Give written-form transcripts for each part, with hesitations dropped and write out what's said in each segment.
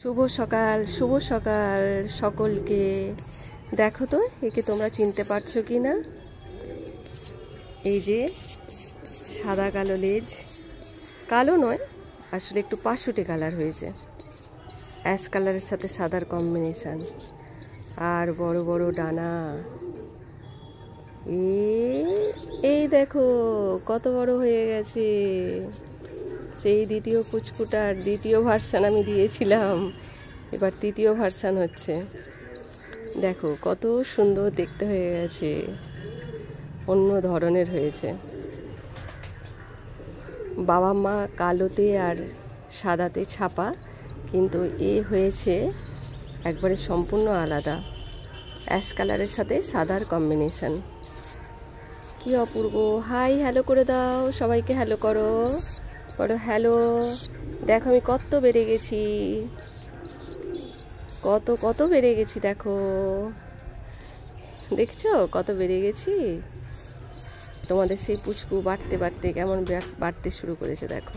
শুভ সকাল, শুভ সকাল সকলকে। দেখো তো একে তোমরা চিনতে পারছো কি না? এই যে সাদা কালো লেজ, কালো নয় আসলে একটু পাশুটে কালার হয়েছে, অ্যাশ কালারের সাথে সাদার কম্বিনেশন, আর বড় বড় ডানা। এই দেখো কত বড় হয়ে গেছে। সেই দ্বিতীয় পুচকুটার দ্বিতীয় ভার্সান আমি দিয়েছিলাম, এবার তৃতীয় ভার্সান হচ্ছে। দেখো কত সুন্দর দেখতে হয়ে গেছে, অন্য ধরনের হয়েছে। বাবা মা কালোতে আর সাদাতে ছাপা, কিন্তু এ হয়েছে একবারে সম্পূর্ণ আলাদা, অ্যাশ কালারের সাথে সাদার কম্বিনেশন। কি অপূর্ব। হাই হ্যালো করে দাও, সবাইকে হ্যালো করো, বড় হ্যালো। দেখো আমি কত বেড়ে গেছি, কত কত বেড়ে গেছি। দেখো দেখছো কত বেড়ে গেছি। তোমাদের সেই পুচকু বাড়তে বাড়তে কেমন বাড়তে শুরু করেছে, দেখো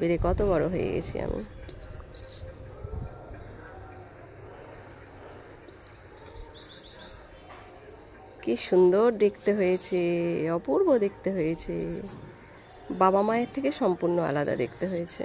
বেড়ে কত বড় হয়ে গেছি আমি। কি সুন্দর দেখতে হয়েছে, অপূর্ব দেখতে হয়েছে, বাবা মায়ের থেকে সম্পূর্ণ আলাদা দেখতে হয়েছে।